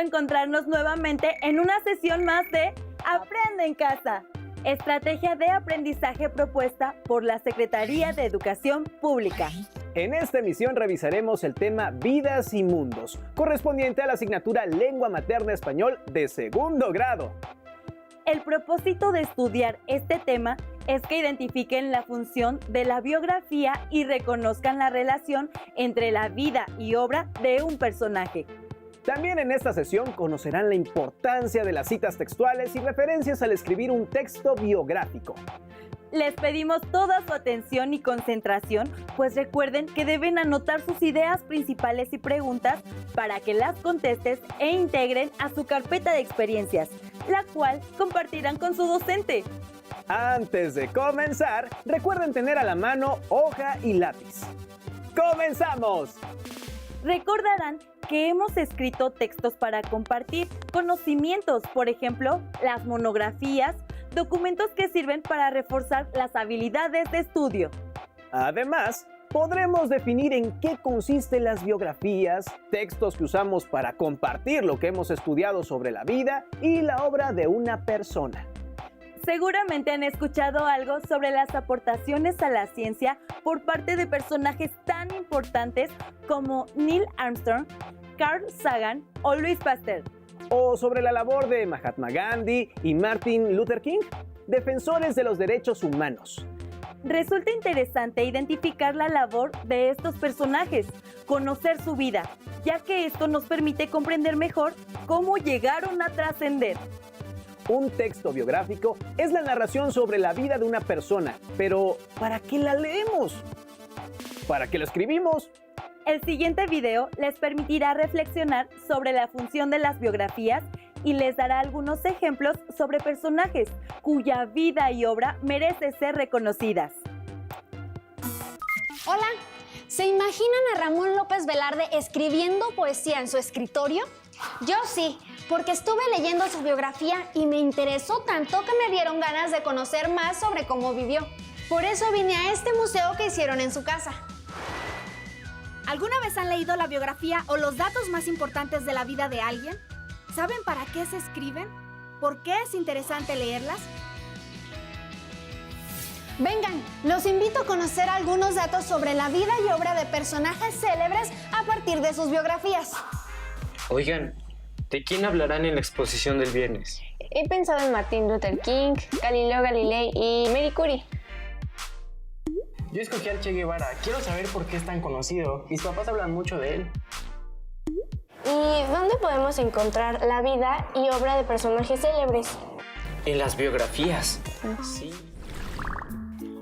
encontrarnos nuevamente en una sesión más de Aprende en Casa, estrategia de aprendizaje propuesta por la Secretaría de Educación Pública. En esta emisión revisaremos el tema Vidas y Mundos, correspondiente a la asignatura Lengua Materna Español de segundo grado. El propósito de estudiar este tema es que identifiquen la función de la biografía y reconozcan la relación entre la vida y obra de un personaje. También en esta sesión conocerán la importancia de las citas textuales y referencias al escribir un texto biográfico. Les pedimos toda su atención y concentración, pues recuerden que deben anotar sus ideas principales y preguntas para que las contestes e integren a su carpeta de experiencias, la cual compartirán con su docente. Antes de comenzar, recuerden tener a la mano hoja y lápiz. ¡Comenzamos! Recordarán que hemos escrito textos para compartir conocimientos, por ejemplo, las monografías, documentos que sirven para reforzar las habilidades de estudio. Además, podremos definir en qué consisten las biografías, textos que usamos para compartir lo que hemos estudiado sobre la vida y la obra de una persona. Seguramente han escuchado algo sobre las aportaciones a la ciencia por parte de personajes tan importantes como Neil Armstrong, Carl Sagan o Louis Pasteur. O sobre la labor de Mahatma Gandhi y Martin Luther King, defensores de los derechos humanos. Resulta interesante identificar la labor de estos personajes, conocer su vida, ya que esto nos permite comprender mejor cómo llegaron a trascender. Un texto biográfico es la narración sobre la vida de una persona, pero ¿para qué la leemos? ¿Para qué lo escribimos? El siguiente video les permitirá reflexionar sobre la función de las biografías y les dará algunos ejemplos sobre personajes cuya vida y obra merece ser reconocidas. Hola, ¿se imaginan a Ramón López Velarde escribiendo poesía en su escritorio? Yo sí, porque estuve leyendo su biografía y me interesó tanto que me dieron ganas de conocer más sobre cómo vivió. Por eso vine a este museo que hicieron en su casa. ¿Alguna vez han leído la biografía o los datos más importantes de la vida de alguien? ¿Saben para qué se escriben? ¿Por qué es interesante leerlas? Vengan, los invito a conocer algunos datos sobre la vida y obra de personajes célebres a partir de sus biografías. Oigan, ¿de quién hablarán en la exposición del viernes? He pensado en Martin Luther King, Galileo Galilei y Marie Curie. Yo escogí al Che Guevara. Quiero saber por qué es tan conocido. Mis papás hablan mucho de él. ¿Y dónde podemos encontrar la vida y obra de personajes célebres? En las biografías. Sí.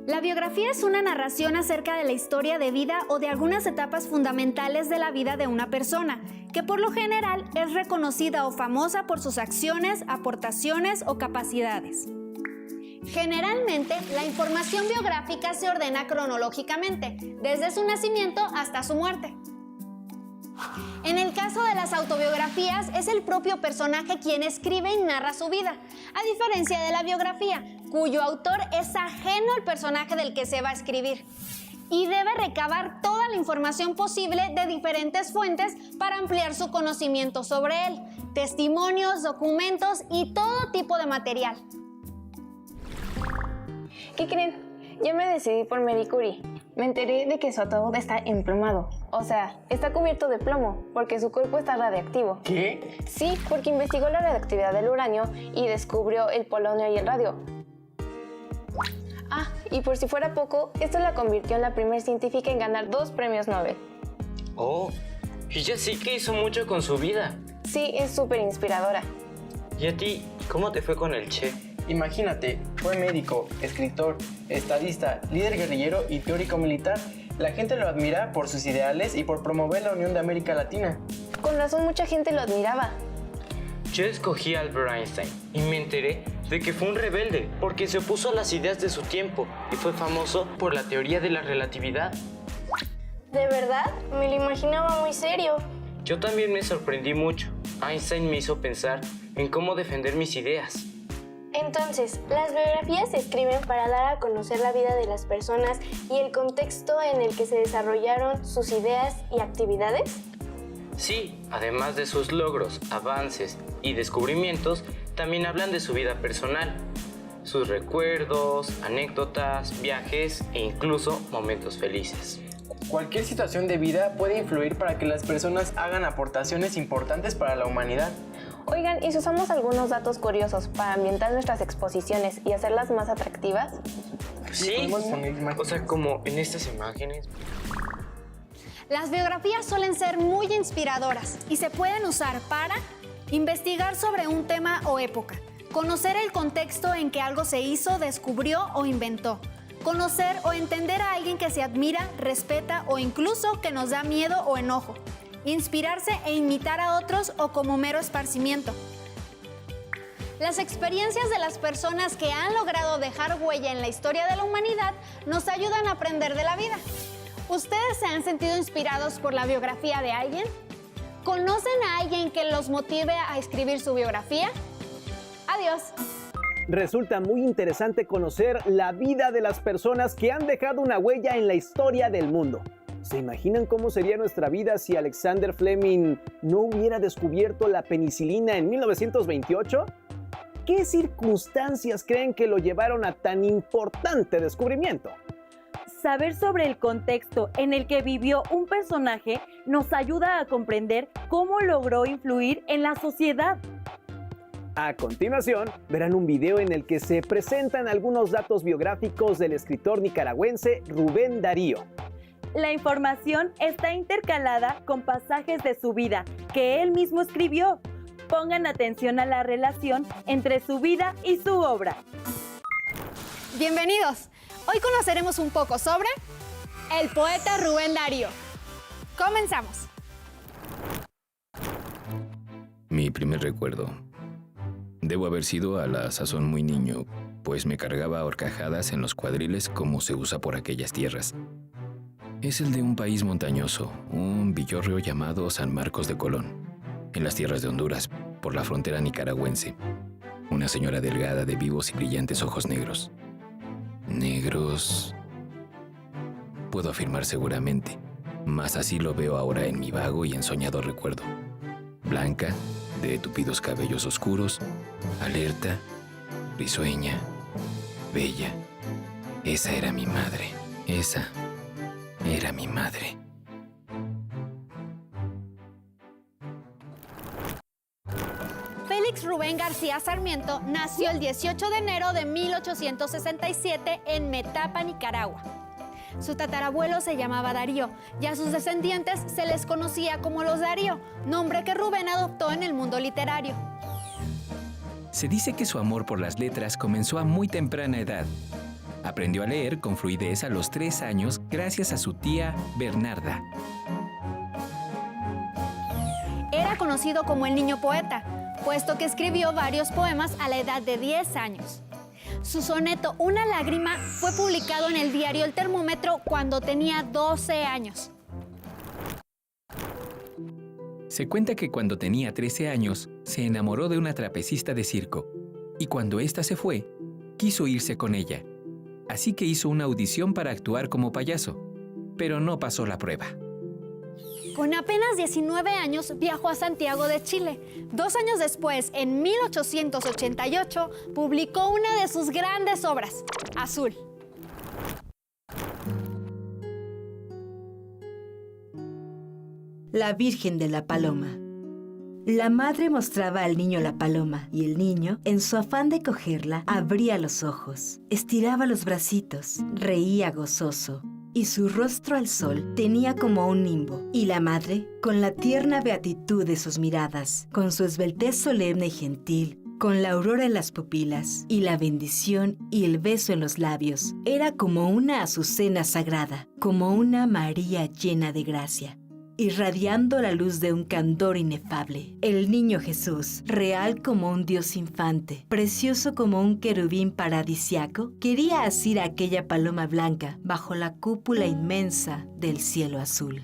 La biografía es una narración acerca de la historia de vida o de algunas etapas fundamentales de la vida de una persona, que por lo general es reconocida o famosa por sus acciones, aportaciones o capacidades. Generalmente, la información biográfica se ordena cronológicamente, desde su nacimiento hasta su muerte. En el caso de las autobiografías, es el propio personaje quien escribe y narra su vida, a diferencia de la biografía, cuyo autor es ajeno al personaje del que se va a escribir, y debe recabar toda la información posible de diferentes fuentes para ampliar su conocimiento sobre él, testimonios, documentos y todo tipo de material. ¿Qué creen? Yo me decidí por Marie Curie. Me enteré de que su ataúd está emplumado. O sea, está cubierto de plomo, porque su cuerpo está radiactivo. ¿Qué? Sí, porque investigó la radioactividad del uranio y descubrió el polonio y el radio. Ah, y por si fuera poco, esto la convirtió en la primera científica en ganar 2 premios Nobel. Oh, ella sí que hizo mucho con su vida. Sí, es súper inspiradora. ¿Y a ti, cómo te fue con el Che? Imagínate, fue médico, escritor, estadista, líder guerrillero y teórico militar. La gente lo admira por sus ideales y por promover la unión de América Latina. Con razón mucha gente lo admiraba. Yo escogí a Albert Einstein y me enteré de que fue un rebelde porque se opuso a las ideas de su tiempo y fue famoso por la teoría de la relatividad. ¿De verdad? Me lo imaginaba muy serio. Yo también me sorprendí mucho. Einstein me hizo pensar en cómo defender mis ideas. Entonces, ¿las biografías se escriben para dar a conocer la vida de las personas y el contexto en el que se desarrollaron sus ideas y actividades? Sí, además de sus logros, avances y descubrimientos, también hablan de su vida personal, sus recuerdos, anécdotas, viajes e incluso momentos felices. Cualquier situación de vida puede influir para que las personas hagan aportaciones importantes para la humanidad. Oigan, ¿y si usamos algunos datos curiosos para ambientar nuestras exposiciones y hacerlas más atractivas? Sí, podemos poner imágenes. o sea, como en estas imágenes. Las biografías suelen ser muy inspiradoras. Y se pueden usar para investigar sobre un tema o época, conocer el contexto en que algo se hizo, descubrió o inventó, conocer o entender a alguien que se admira, respeta o incluso que nos da miedo o enojo, inspirarse e imitar a otros o como mero esparcimiento. Las experiencias de las personas que han logrado dejar huella en la historia de la humanidad nos ayudan a aprender de la vida. ¿Ustedes se han sentido inspirados por la biografía de alguien? ¿Conocen a alguien que los motive a escribir su biografía? Adiós. Resulta muy interesante conocer la vida de las personas que han dejado una huella en la historia del mundo. ¿Se imaginan cómo sería nuestra vida si Alexander Fleming no hubiera descubierto la penicilina en 1928? ¿Qué circunstancias creen que lo llevaron a tan importante descubrimiento? Saber sobre el contexto en el que vivió un personaje nos ayuda a comprender cómo logró influir en la sociedad. A continuación, verán un video en el que se presentan algunos datos biográficos del escritor nicaragüense Rubén Darío. La información está intercalada con pasajes de su vida que él mismo escribió. Pongan atención a la relación entre su vida y su obra. Bienvenidos. Hoy conoceremos un poco sobre el poeta Rubén Darío. Comenzamos. Mi primer recuerdo. Debo haber sido a la sazón muy niño, pues me cargaba a horcajadas en los cuadriles como se usa por aquellas tierras. Es el de un país montañoso, un villorrio llamado San Marcos de Colón, en las tierras de Honduras, por la frontera nicaragüense. Una señora delgada de vivos y brillantes ojos negros. Negros... Puedo afirmar seguramente, mas así lo veo ahora en mi vago y ensoñado recuerdo. Blanca, de tupidos cabellos oscuros, alerta, risueña, bella. Esa era mi madre. Esa era mi madre. Félix Rubén García Sarmiento nació el 18 de enero de 1867 en Metapa, Nicaragua. Su tatarabuelo se llamaba Darío y a sus descendientes se les conocía como los Darío, nombre que Rubén adoptó en el mundo literario. Se dice que su amor por las letras comenzó a muy temprana edad. Aprendió a leer con fluidez a los 3 años gracias a su tía Bernarda. Era conocido como el niño poeta, puesto que escribió varios poemas a la edad de 10 años. Su soneto Una lágrima fue publicado en el diario El Termómetro cuando tenía 12 años. Se cuenta que cuando tenía 13 años, se enamoró de una trapecista de circo, y cuando ésta se fue, quiso irse con ella. Así que hizo una audición para actuar como payaso, pero no pasó la prueba. Con apenas 19 años viajó a Santiago de Chile. 2 años después, en 1888, publicó una de sus grandes obras, Azul. La Virgen de la Paloma. La madre mostraba al niño la paloma y el niño, en su afán de cogerla, abría los ojos, estiraba los bracitos, reía gozoso. Y su rostro al sol tenía como un nimbo, y la madre, con la tierna beatitud de sus miradas, con su esbeltez solemne y gentil, con la aurora en las pupilas, y la bendición y el beso en los labios, era como una azucena sagrada, como una María llena de gracia, irradiando la luz de un candor inefable. El niño Jesús, real como un Dios infante, precioso como un querubín paradisiaco, quería asir a aquella paloma blanca bajo la cúpula inmensa del cielo azul.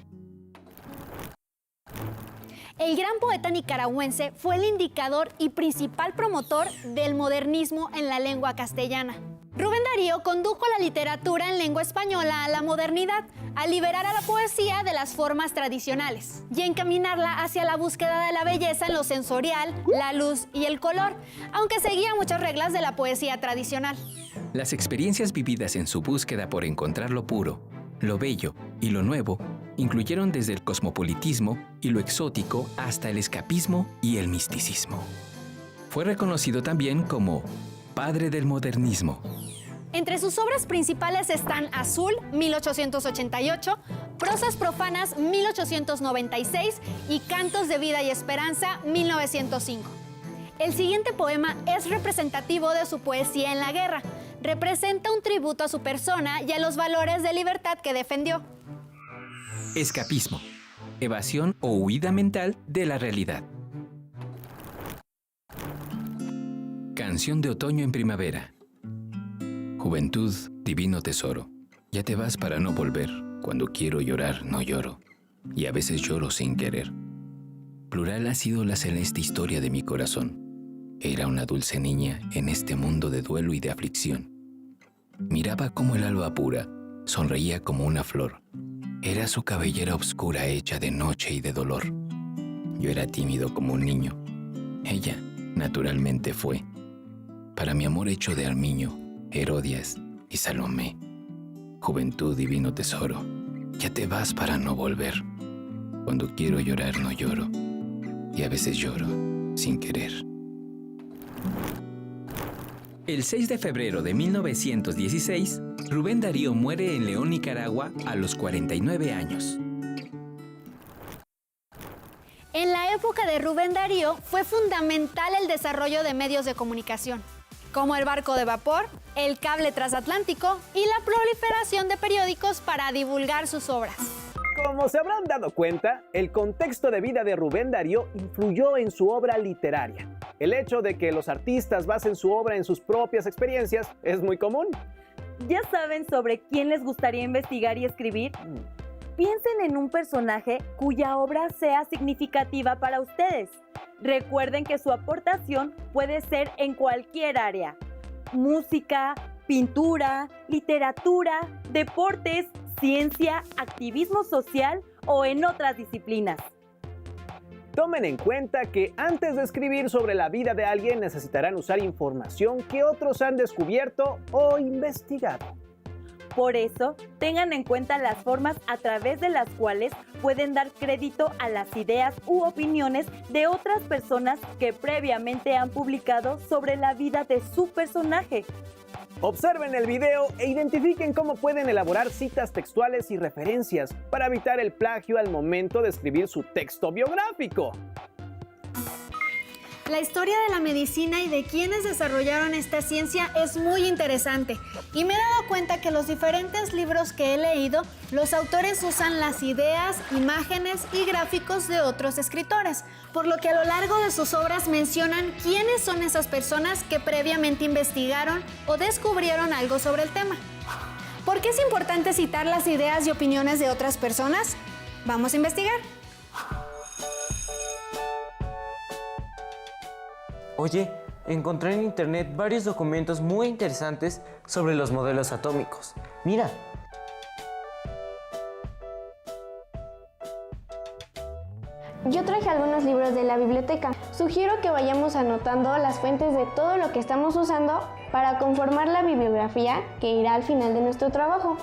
El gran poeta nicaragüense fue el indicador y principal promotor del modernismo en la lengua castellana. Rubén Darío condujo la literatura en lengua española a la modernidad, al liberar a la poesía de las formas tradicionales y encaminarla hacia la búsqueda de la belleza en lo sensorial, la luz y el color, aunque seguía muchas reglas de la poesía tradicional. Las experiencias vividas en su búsqueda por encontrar lo puro, lo bello y lo nuevo incluyeron desde el cosmopolitismo y lo exótico hasta el escapismo y el misticismo. Fue reconocido también como padre del modernismo. Entre sus obras principales están Azul, 1888, Prosas profanas, 1896 y Cantos de vida y esperanza, 1905. El siguiente poema es representativo de su poesía en la guerra. Representa un tributo a su persona y a los valores de libertad que defendió. Escapismo, evasión o huida mental de la realidad. Canción de otoño en primavera. Juventud, divino tesoro, ya te vas para no volver. Cuando quiero llorar, no lloro, y a veces lloro sin querer. Plural ha sido la celeste historia de mi corazón. Era una dulce niña en este mundo de duelo y de aflicción. Miraba como el alba pura, sonreía como una flor. Era su cabellera oscura hecha de noche y de dolor. Yo era tímido como un niño. Ella, naturalmente, fue, para mi amor hecho de armiño, Herodias y Salomé. Juventud, divino tesoro, ya te vas para no volver. Cuando quiero llorar no lloro, y a veces lloro sin querer. El 6 de febrero de 1916, Rubén Darío muere en León, Nicaragua, a los 49 años. En la época de Rubén Darío fue fundamental el desarrollo de medios de comunicación, como el barco de vapor, el cable transatlántico y la proliferación de periódicos para divulgar sus obras. Como se habrán dado cuenta, el contexto de vida de Rubén Darío influyó en su obra literaria. El hecho de que los artistas basen su obra en sus propias experiencias es muy común. ¿Ya saben sobre quién les gustaría investigar y escribir? Piensen en un personaje cuya obra sea significativa para ustedes. Recuerden que su aportación puede ser en cualquier área: música, pintura, literatura, deportes, ciencia, activismo social o en otras disciplinas. Tomen en cuenta que antes de escribir sobre la vida de alguien necesitarán usar información que otros han descubierto o investigado. Por eso, tengan en cuenta las formas a través de las cuales pueden dar crédito a las ideas u opiniones de otras personas que previamente han publicado sobre la vida de su personaje. Observen el video e identifiquen cómo pueden elaborar citas textuales y referencias para evitar el plagio al momento de escribir su texto biográfico. La historia de la medicina y de quienes desarrollaron esta ciencia es muy interesante y me he dado cuenta que los diferentes libros que he leído, los autores usan las ideas, imágenes y gráficos de otros escritores, por lo que a lo largo de sus obras mencionan quiénes son esas personas que previamente investigaron o descubrieron algo sobre el tema. ¿Por qué es importante citar las ideas y opiniones de otras personas? Vamos a investigar. Oye, encontré en internet varios documentos muy interesantes sobre los modelos atómicos. Mira. Yo traje algunos libros de la biblioteca. Sugiero que vayamos anotando las fuentes de todo lo que estamos usando para conformar la bibliografía que irá al final de nuestro trabajo.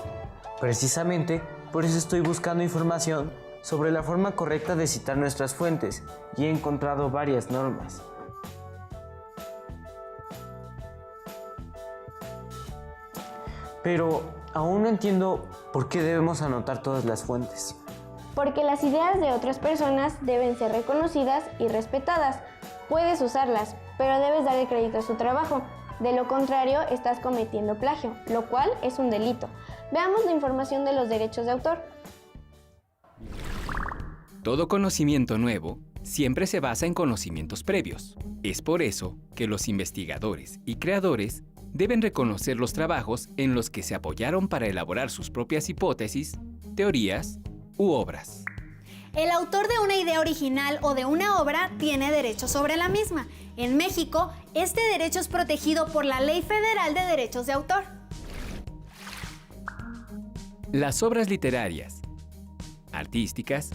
Precisamente, por eso estoy buscando información sobre la forma correcta de citar nuestras fuentes y he encontrado varias normas. Pero aún no entiendo por qué debemos anotar todas las fuentes. Porque las ideas de otras personas deben ser reconocidas y respetadas. Puedes usarlas, pero debes dar el crédito a su trabajo. De lo contrario, estás cometiendo plagio, lo cual es un delito. Veamos la información de los derechos de autor. Todo conocimiento nuevo siempre se basa en conocimientos previos. Es por eso que los investigadores y creadores deben reconocer los trabajos en los que se apoyaron para elaborar sus propias hipótesis, teorías u obras. El autor de una idea original o de una obra tiene derecho sobre la misma. En México, este derecho es protegido por la Ley Federal de Derechos de Autor. Las obras literarias, artísticas,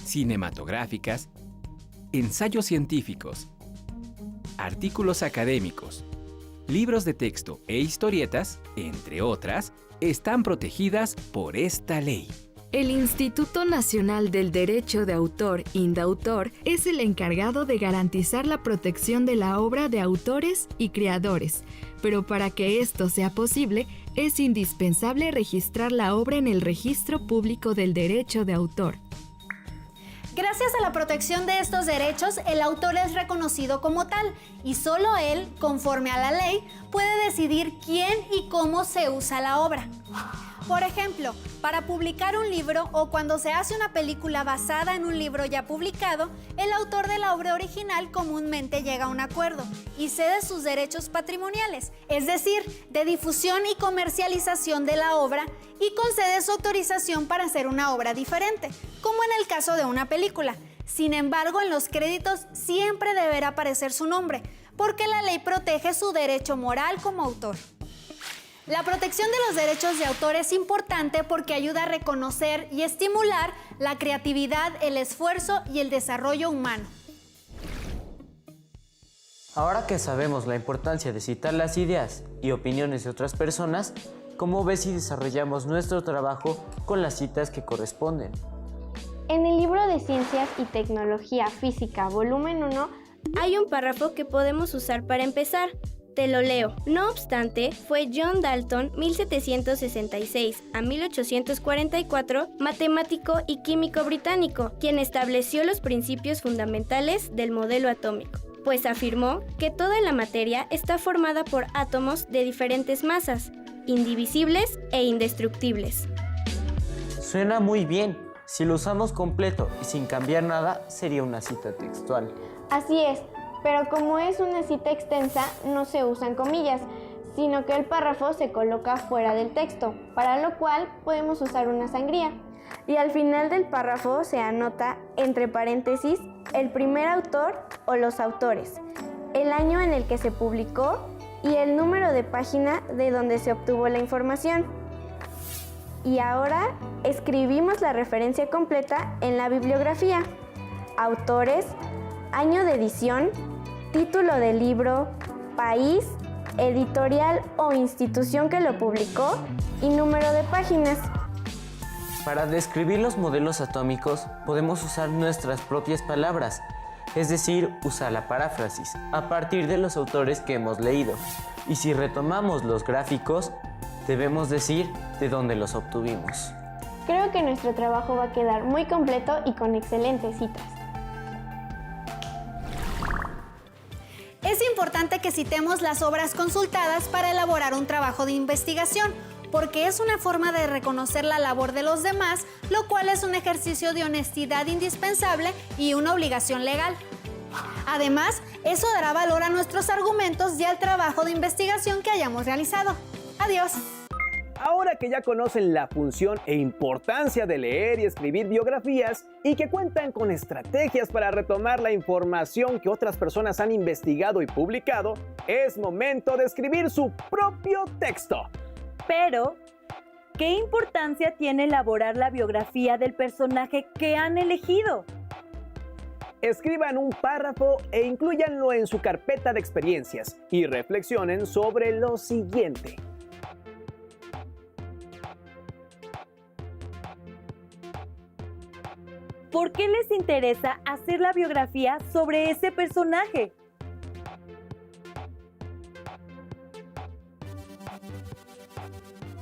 cinematográficas, ensayos científicos, artículos académicos, libros de texto e historietas, entre otras, están protegidas por esta ley. El Instituto Nacional del Derecho de Autor, INDAUTOR, es el encargado de garantizar la protección de la obra de autores y creadores, pero para que esto sea posible, es indispensable registrar la obra en el Registro Público del Derecho de Autor. Gracias a la protección de estos derechos, el autor es reconocido como tal y solo él, conforme a la ley, puede decidir quién y cómo se usa la obra. Por ejemplo, para publicar un libro o cuando se hace una película basada en un libro ya publicado, el autor de la obra original comúnmente llega a un acuerdo y cede sus derechos patrimoniales, es decir, de difusión y comercialización de la obra, y concede su autorización para hacer una obra diferente, como en el caso de una película. Sin embargo, en los créditos siempre deberá aparecer su nombre, porque la ley protege su derecho moral como autor. La protección de los derechos de autor es importante porque ayuda a reconocer y estimular la creatividad, el esfuerzo y el desarrollo humano. Ahora que sabemos la importancia de citar las ideas y opiniones de otras personas, ¿cómo ves si desarrollamos nuestro trabajo con las citas que corresponden? En el libro de Ciencias y Tecnología Física, volumen 1, hay un párrafo que podemos usar para empezar. Te lo leo. No obstante, fue John Dalton, 1766 a 1844, matemático y químico británico, quien estableció los principios fundamentales del modelo atómico, pues afirmó que toda la materia está formada por átomos de diferentes masas, indivisibles e indestructibles. Suena muy bien. Si lo usamos completo y sin cambiar nada, sería una cita textual. Así es, pero como es una cita extensa, no se usan comillas, sino que el párrafo se coloca fuera del texto, para lo cual podemos usar una sangría. Y al final del párrafo se anota, entre paréntesis, el primer autor o los autores, el año en el que se publicó y el número de página de donde se obtuvo la información. Y ahora escribimos la referencia completa en la bibliografía: autores, año de edición, título del libro, país, editorial o institución que lo publicó y número de páginas. Para describir los modelos atómicos podemos usar nuestras propias palabras, es decir, usar la paráfrasis a partir de los autores que hemos leído. Y si retomamos los gráficos, debemos decir de dónde los obtuvimos. Creo que nuestro trabajo va a quedar muy completo y con excelentes citas. Es importante que citemos las obras consultadas para elaborar un trabajo de investigación, porque es una forma de reconocer la labor de los demás, lo cual es un ejercicio de honestidad indispensable y una obligación legal. Además, eso dará valor a nuestros argumentos y al trabajo de investigación que hayamos realizado. Adiós. Ahora que ya conocen la función e importancia de leer y escribir biografías y que cuentan con estrategias para retomar la información que otras personas han investigado y publicado, es momento de escribir su propio texto. Pero, ¿qué importancia tiene elaborar la biografía del personaje que han elegido? Escriban un párrafo e inclúyanlo en su carpeta de experiencias y reflexionen sobre lo siguiente. ¿Por qué les interesa hacer la biografía sobre ese personaje?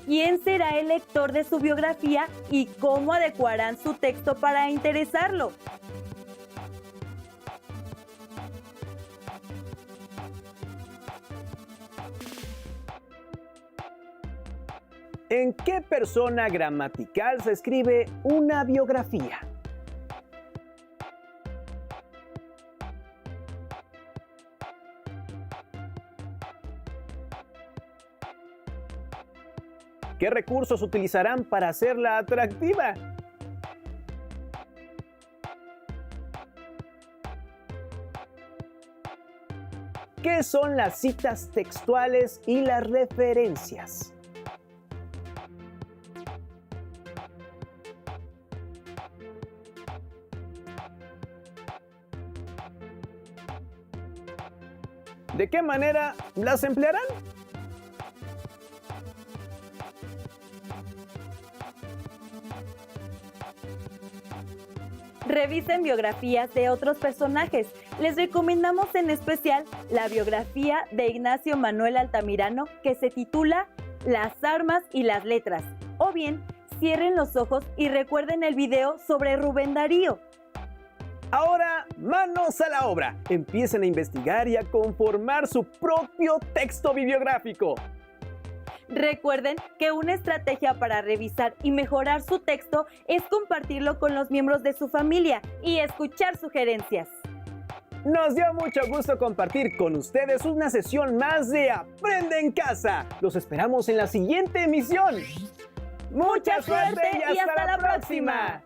¿Quién será el lector de su biografía y cómo adecuarán su texto para interesarlo? ¿En qué persona gramatical se escribe una biografía? ¿Qué recursos utilizarán para hacerla atractiva? ¿Qué son las citas textuales y las referencias? ¿De qué manera las emplearán? Revisen biografías de otros personajes. Les recomendamos en especial la biografía de Ignacio Manuel Altamirano, que se titula Las armas y las letras. O bien, cierren los ojos y recuerden el video sobre Rubén Darío. Ahora, manos a la obra. Empiecen a investigar y a conformar su propio texto bibliográfico. Recuerden que una estrategia para revisar y mejorar su texto es compartirlo con los miembros de su familia y escuchar sugerencias. Nos dio mucho gusto compartir con ustedes una sesión más de Aprende en Casa. Los esperamos en la siguiente emisión. ¡Mucha suerte y hasta la próxima!